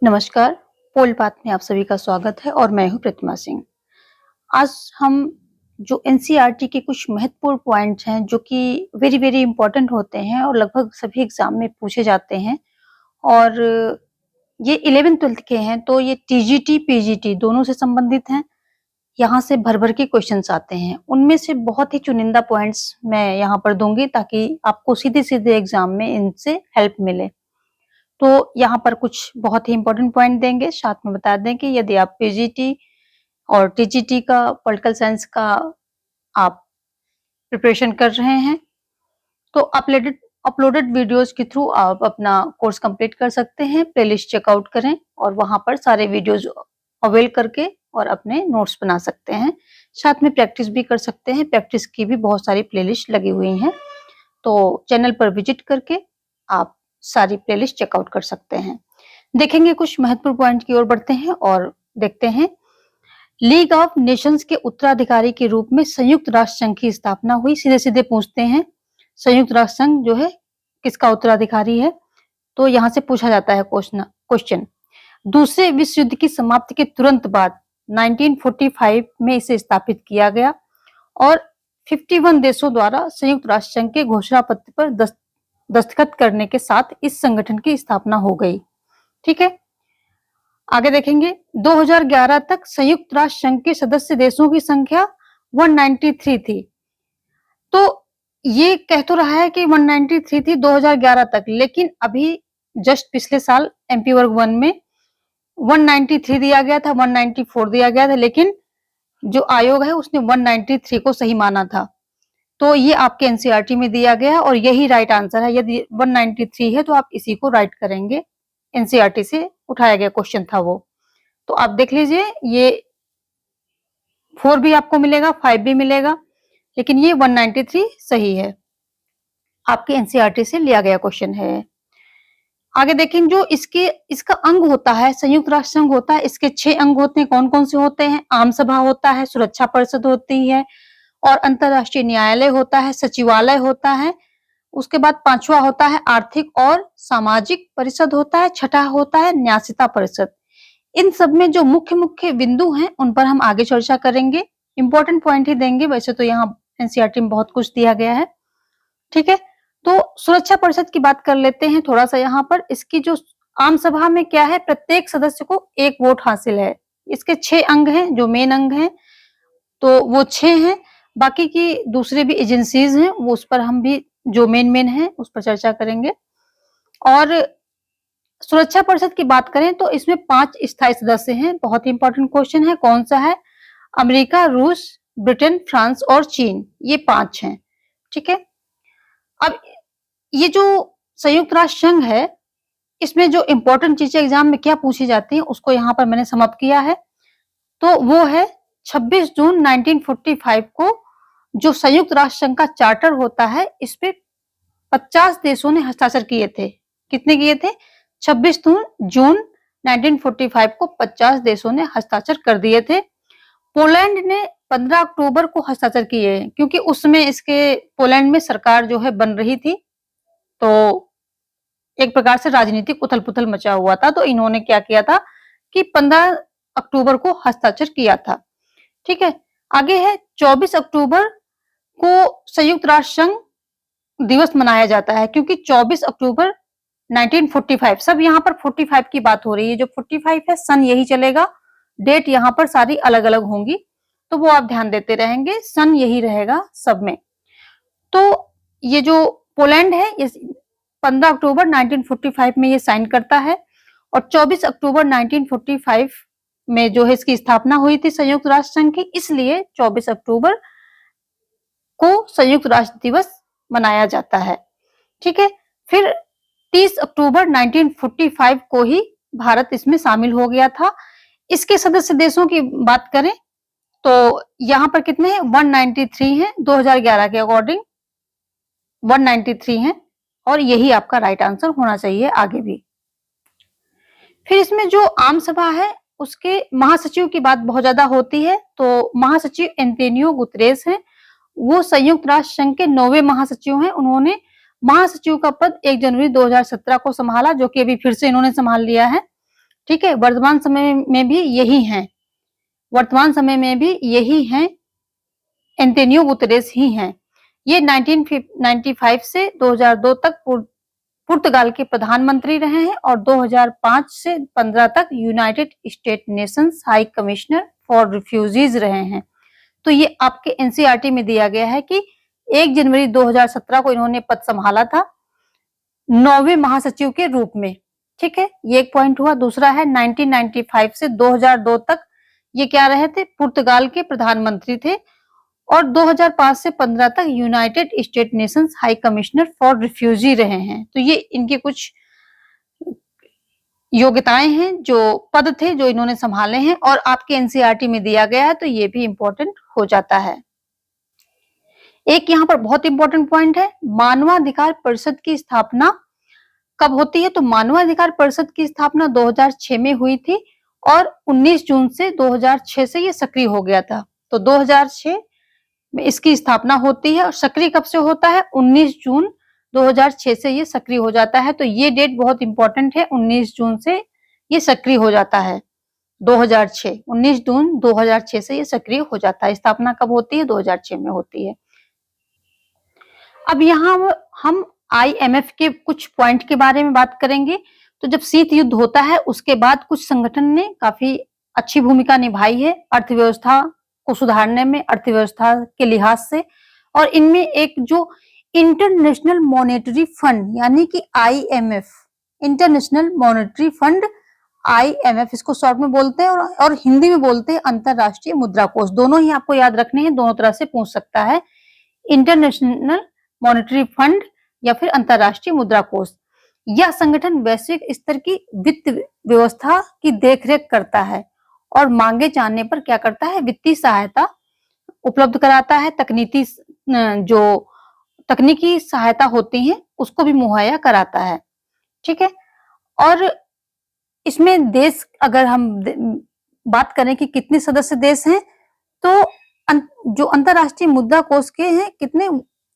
नमस्कार, पोल बात में आप सभी का स्वागत है और मैं हूँ प्रतिमा सिंह। आज हम जो एनसीईआरटी के कुछ महत्वपूर्ण पॉइंट्स हैं जो कि वेरी इम्पोर्टेंट होते हैं और लगभग सभी एग्जाम में पूछे जाते हैं और ये 11th-12th के हैं तो ये टीजीटी, पीजीटी दोनों से संबंधित हैं। यहाँ से भर-भर के क्वेश्चंस आते हैं। उनमें से बहुत ही चुनिंदा पॉइंट्स मैं यहाँ पर दूँगी ताकि आपको सीधे-सीधे एग्जाम में इनसे हेल्प मिले। तो यहाँ पर कुछ बहुत ही इम्पोर्टेंट पॉइंट देंगे, साथ में बता दें कि यदि आप पीजीटी और टीजीटी का पॉलिटिकल साइंस का आप प्रिपरेशन कर रहे हैं, तो अपलोडेड वीडियोस के थ्रू आप अपना कोर्स कंप्लीट कर सकते हैं। प्लेलिस्ट चेकआउट करें और वहाँ पर सारे वीडियोस अवेल करके और अपने नोट्स बना सकते हैं। साथ में प्रैक्टिस भी कर सकते हैं, प्रैक्टिस की भी बहुत सारी प्लेलिस्ट लगी हुई हैं। तो चैनल पर विजिट करके आप सारी प्लेलिस्ट चेकआउट कर सकते हैं। देखेंगे कुछ महत्वपूर्ण पॉइंट की ओर बढ़ते हैं और देखते हैं। लीग ऑफ नेशंस के उत्तराधिकारी के रूप में संयुक्त राष्ट्र संघ की स्थापना हुई। सीधे-सीधे पूछते हैं, संयुक्त राष्ट्र संघ जो है किसका उत्तराधिकारी है? तो यहाँ से पूछा जाता है क्वेश्चन। दूसरे विश्व युद्ध की समाप्ति के तुरंत बाद 1945 में इसे स्थापित किया गया और 51 देशों द्वारा संयुक्त राष्ट्र संघ के घोषणा पत्र पर दस्तखत करने के साथ इस संगठन की स्थापना हो गई। ठीक है, आगे देखेंगे। 2011 तक संयुक्त राष्ट्र संघ के सदस्य देशों की संख्या 193 थी। तो ये कह तो रहा है कि 193 थी 2011 तक, लेकिन अभी जस्ट पिछले साल एमपी वर्ग 1 में 193 दिया गया था, 194 दिया गया था, लेकिन जो आयोग है उसने 193 को सही माना था। तो ये आपके एनसीईआरटी में दिया गया और यही राइट आंसर है। यदि 193 है तो आप इसी को राइट करेंगे। एनसीईआरटी से उठाया गया क्वेश्चन था वो। तो आप देख लीजिए, ये 4 भी आपको मिलेगा, 5 भी मिलेगा, लेकिन ये 193 सही है। आपके एनसीईआरटी से लिया गया क्वेश्चन है। आगे देखें, जो इसका अंग होता है, संयुक्त राष्ट्र संघ होता है, इसके 6 अंग होते हैं। कौन-कौन से होते हैं? आम सभा होता है, सुरक्षा परिषद होती है और अंतरराष्ट्रीय न्यायालय होता है, सचिवालय होता है। उसके बाद 5वां होता है आर्थिक और सामाजिक परिषद होता है, छठा होता है न्यासिता परिषद। इन सब में जो मुख्य बिंदु हैं उन पर हम आगे चर्चा करेंगे। इंपॉर्टेंट पॉइंट ही देंगे, वैसे तो यहाँ एनसीईआरटी में बहुत कुछ दिया गया है। ठीक है, तो सुरक्षा परिषद की बात कर लेते हैं थोड़ा सा। यहाँ पर इसकी जो आम सभा में क्या है, प्रत्येक सदस्य को 1 वोट हासिल है। इसके 6 अंग हैं, जो मेन अंग हैं तो वो 6 हैं। बाकी की दूसरे भी एजेंसीज हैं, वो उस पर हम भी जो मेन हैं उस पर चर्चा करेंगे। और सुरक्षा परिषद की बात करें तो इसमें 5 स्थायी सदस्य हैं। बहुत ही इंपॉर्टेंट क्वेश्चन है, कौन सा है? अमेरिका, रूस, ब्रिटेन, फ्रांस और चीन, ये 5 हैं। ठीक है, अब ये जो संयुक्त राष्ट्र संघ है, इसमें जो इंपॉर्टेंट चीजें एग्जाम में क्या पूछी जाती है उसको यहाँ पर मैंने समाप्त किया है। तो वो है 26 जून 1945 को जो संयुक्त राष्ट्र संघ का चार्टर होता है, इस पे 50 देशों ने हस्ताक्षर किए थे। कितने किए थे? 26 जून 1945 को 50 देशों ने हस्ताक्षर कर दिए थे। पोलैंड ने 15 अक्टूबर को हस्ताक्षर किए, क्योंकि उस समय इसके पोलैंड में सरकार जो है बन रही थी, तो एक प्रकार से राजनीतिक उथल-पुथल मचा हुआ था। तो इन्होंने क्या किया था कि 15 अक्टूबर को हस्ताक्षर किया था। ठीक है, आगे है 24 अक्टूबर को संयुक्त राष्ट्र संघ दिवस मनाया जाता है, क्योंकि 24 अक्टूबर 1945, सब यहाँ पर 45 की बात हो रही है। जो 45 है सन यही चलेगा, डेट यहाँ पर सारी अलग-अलग होंगी, तो वो आप ध्यान देते रहेंगे, सन यही रहेगा सब में। तो ये जो पोलैंड है, ये 15 अक्टूबर 1945 में ये साइन करता है और 24 अक्टूबर 1945 में जो है इसकी स्थापना हुई थी संयुक्त राष्ट्र संघ की, इसलिए 24 अक्टूबर को संयुक्त राष्ट्र दिवस मनाया जाता है। ठीक है, फिर 30 अक्टूबर 1945 को ही भारत इसमें शामिल हो गया था। इसके सदस्य देशों की बात करें तो यहाँ पर कितने हैं? 193 हैं। 2011 के अकॉर्डिंग 193 हैं और यही आपका राइट आंसर होना चाहिए आगे भी। फिर इसमें जो आम सभा है उसके महासचिव की बात बहुत ज्यादा होती है। तो महासचिव एंटोनियो गुतेरेस हैं, वो संयुक्त राष्ट्र संघ के 9वें महासचिव हैं। उन्होंने महासचिव का पद 1 जनवरी 2017 को संभाला, जो कि अभी फिर से इन्होंने संभाल लिया है। ठीक है, वर्तमान समय में भी यही हैं, वर्तमान समय में भी यही हैं, एंटोनियो गुतेरेस ही हैं। ये 1995 से 2002 तक पुर्तगाल के प्रधानमंत्री रहे हैं और 2005 से 15 तक United state Nations high commissioner for refugees रहे हैं। तो ये आपके एनसीईआरटी में दिया गया है कि 1 जनवरी 2017 को इन्होंने पद संभाला था 9वें महासचिव के रूप में। ठीक है, ये एक पॉइंट हुआ। दूसरा है 1995 से 2002 तक ये क्या रहे थे, पुर्तगाल के प्रधानमंत्री थे और 2005 से 15 तक United state Nations high commissioner for refugee रहे हैं। तो ये इनके कुछ योग्यताएं हैं, जो पद थे जो इन्होंने संभाले हैं और आपके एनसीईआरटी में दिया गया है, तो ये भी इंपॉर्टेंट हो जाता है। एक यहाँ पर बहुत इंपॉर्टेंट पॉइंट है, मानवाधिकार परिषद की स्थापना कब होती है? तो मानवाधिकार परिषद की स्थापना 2006 में हुई थी और 19 जून से 2006 से ये सक्रिय हो गया था। तो 2006 में इसकी स्थापना होती है और सक्रिय कब से होता है? 19 जून 2006 से ये सक्रिय हो जाता है। तो ये डेट बहुत इंपॉर्टेंट है, 19 जून से ये सक्रिय हो जाता है। 2006 19 जून 2006 से ये सक्रिय हो जाता है। स्थापना कब होती है? 2006 में होती है। अब यहाँ हम आईएमएफ के कुछ पॉइंट के बारे में बात करेंगे। तो जब शीत युद्ध होता है उसके बाद कुछ संगठन ने काफी अच्छी भूमिका निभाई है अर्थव्यवस्था को सुधारने में, अर्थव्यवस्था के लिहाज से। और इनमें एक जो इंटरनेशनल मॉनेटरी फंड यानी कि IMF, international monetary fund IMF इसको शॉर्ट में बोलते हैं और हिंदी में बोलते हैं अंतरराष्ट्रीय मुद्रा कोष। दोनों ही आपको याद रखने हैं, दोनों तरह से पूछ सकता है, इंटरनेशनल मॉनेटरी फंड या फिर अंतरराष्ट्रीय मुद्रा कोष। यह संगठन वैश्विक स्तर की वित्त व्यवस्था की देखरेख करता है और मांगे जानने पर क्या करता है, वित्तीय सहायता उपलब्ध कराता है, जो तकनीकी सहायता होती है उसको भी मुहैया कराता है। ठीक है, और इसमें देश अगर हम बात करें कि कितने सदस्य देश हैं, तो जो अंतरराष्ट्रीय मुद्रा कोष के हैं कितने,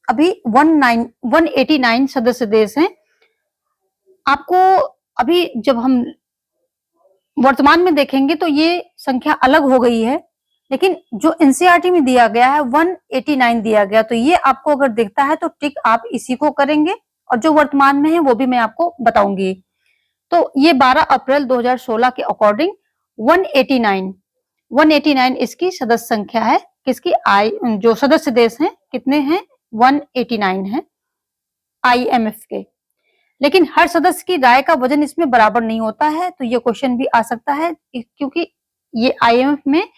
अभी 189 सदस्य देश हैं। आपको अभी जब हम वर्तमान में देखेंगे तो ये संख्या अलग हो गई है, लेकिन जो एनसीईआरटी में दिया गया है 189 दिया गया। तो ये आपको अगर दिखता है तो टिक आप इसी को करेंगे और जो वर्तमान में है वो भी मैं आपको बताऊंगी। तो ये 12 अप्रैल 2016 के अकॉर्डिंग 189 इसकी सदस्य संख्या है। किसकी? जो सदस्य देश हैं कितने हैं? 189 है आईएमएफ के। लेकिन हर सदस्य की राय का वजन इसमें बराबर नहीं होता है, तो ये क्वेश्चन भी आ सकता है क्योंकि ये आईएमएफ में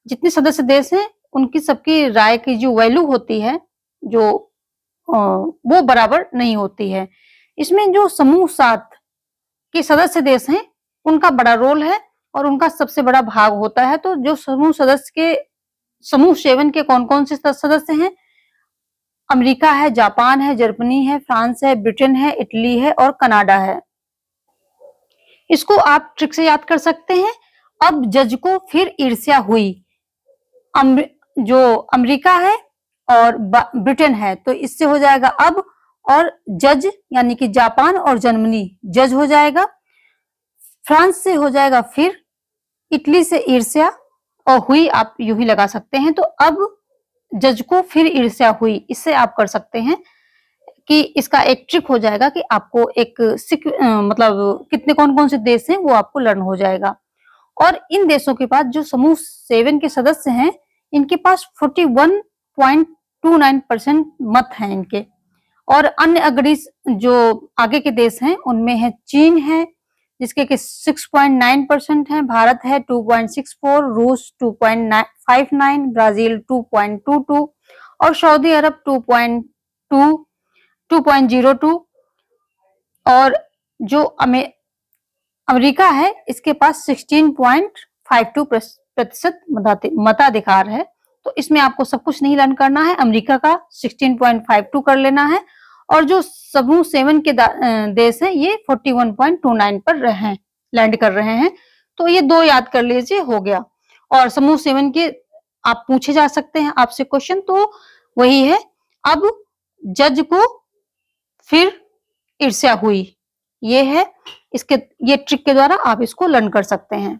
जितने सदस्य देश हैं उनकी सबकी राय की जो वैल्यू होती है जो वो बराबर नहीं होती है। इसमें जो समूह 7 के सदस्य देश हैं उनका बड़ा रोल है और उनका सबसे बड़ा भाग होता है। तो जो समूह 7 के कौन-कौन से सदस्य हैं? अमेरिका है, जापान है, जर्मनी है, फ्रांस है, ब्रिटेन है, इटली है और कनाडा है। इसको आप ट्रिक से याद कर सकते हैं। अब जज को फिर ईर्ष्या हुई, जो अमेरिका है और ब्रिटेन है, तो इससे हो जाएगा अब, और जज यानी कि जापान और जर्मनी जज हो जाएगा, फ्रांस से हो जाएगा फिर, इटली से ईर्ष्या और हुई आप यूं ही लगा सकते हैं। तो अब जज को फिर ईर्ष्या हुई, इससे आप कर सकते हैं कि इसका एक ट्रिक हो जाएगा कि आपको एक मतलब कितने कौन-कौन से देश हैं वो आपको लर्न हो जाएगा। और इन देशों के पास जो समूह 7 के सदस्य हैं इनके पास 41.29% मत हैं इनके। और अन्य अग्रणी जो आगे के देश हैं उनमें है चीन है जिसके कि 6.9% है, भारत है 2.64, रूस 2.59, ब्राजील 2.22 और सऊदी अरब 2.02 और जो अमेरिका है इसके पास 16.52% मताधिकार है। तो इसमें आपको सब कुछ नहीं लर्न करना है, अमेरिका का 16.52 कर लेना है और जो समूह 7 के देश हैं ये 41.29 पर लैंड कर रहे हैं। तो ये 2 याद कर लीजिए, हो गया। और समूह 7 के आप पूछे जा सकते हैं आपसे क्वेश्चन, तो वही है, अब जज को फिर ईर्ष्या हुई, ये है इसके ये ट्रिक के द्वारा आप इसको लर्न कर सकते हैं।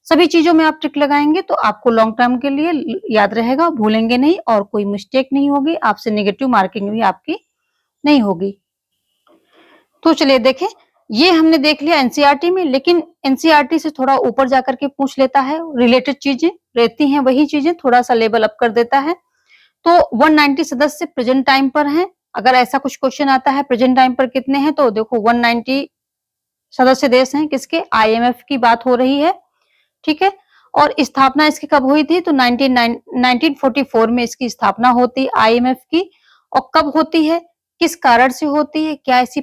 सभी चीजों में आप ट्रिक लगाएंगे तो आपको लॉन्ग टर्म के लिए याद रहेगा, भूलेंगे नहीं और कोई मिस्टेक नहीं होगी, आपसे नेगेटिव मार्किंग भी आपकी नहीं होगी। तो चलिए देखें, ये हमने देख लिया एनसीईआरटी में, लेकिन एनसीईआरटी से थोड़ा ऊपर जाकर के पूछ लेता है, रिलेटेड चीजें रहती हैं, वही चीजें थोड़ा सा लेवल अप कर देता है। तो 190 सदस्य प्रेजेंट टाइम पर हैं। अगर ऐसा कुछ क्वेश्चन आता है प्रेजेंट टाइम पर कितने हैं, तो देखो 190 सदस्य देश हैं, किसके, आईएमएफ की बात हो रही है, ठीक है। और स्थापना इसकी कब हुई थी, तो 1944 में इसकी स्थापना होती आईएमएफ की। और कब होती है, किस कारण से होती है, क्या ऐसी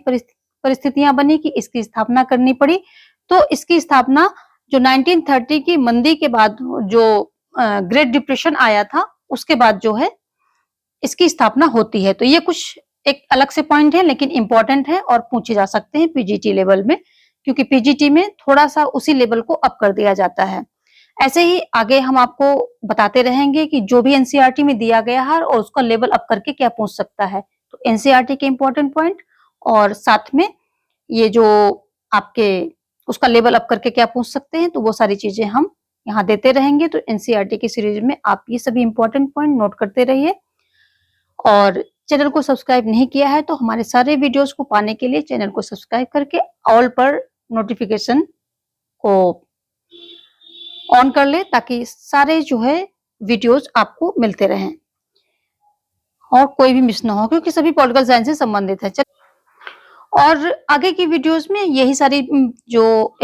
परिस्थितियां बनी कि इसकी स्थापना करनी पड़ी, तो इसकी स्थापना जो 1930 की मंदी के बाद, जो ग्रेट डिप्रेशन आया था, उसके बाद जो है इसकी स्थापना होती है। तो ये कुछ एक अलग से पॉइंट है, लेकिन इंपॉर्टेंट है और पूछे जा सकते हैं पीजीटी लेवल में, क्योंकि पीजीटी में थोड़ा सा उसी लेवल को अप कर दिया जाता है। ऐसे ही आगे हम आपको बताते रहेंगे कि जो भी एनसीईआरटी में दिया गया है और उसका लेवल अप करके क्या पूछ सकता है। तो एनसीईआरटी के इंपॉर्टेंट पॉइंट और साथ में ये जो आपके उसका लेवल अप करके क्या पूछ सकते हैं, तो वो सारी चीजें हम यहाँ देते रहेंगे। तो एनसीईआरटी की सीरीज में आप ये सभी इंपॉर्टेंट पॉइंट नोट करते रहिए। और चैनल को सब्सक्राइब नहीं किया है तो हमारे सारे वीडियोस को पाने के लिए चैनल को सब्सक्राइब करके ऑल पर नोटिफिकेशन को ऑन कर ले, ताकि सारे जो है वीडियोस आपको मिलते रहें और कोई भी मिस ना हो, क्योंकि सभी पॉलिटिकल साइंस से संबंधित है। और आगे की वीडियोस में यही सारी जो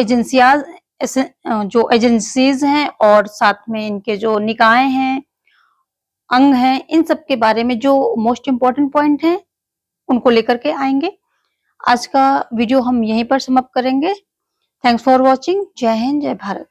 एजेंसीज हैं और साथ में इनके जो निकाय हैं, अंग हैं, इन सब के बारे में जो मोस्ट इम्पोर्टेंट पॉइंट हैं उनको लेकर के आएंगे। आज का वीडियो हम यहीं पर समाप्त करेंगे। Thanks for watching. जय हिंद, जय भारत।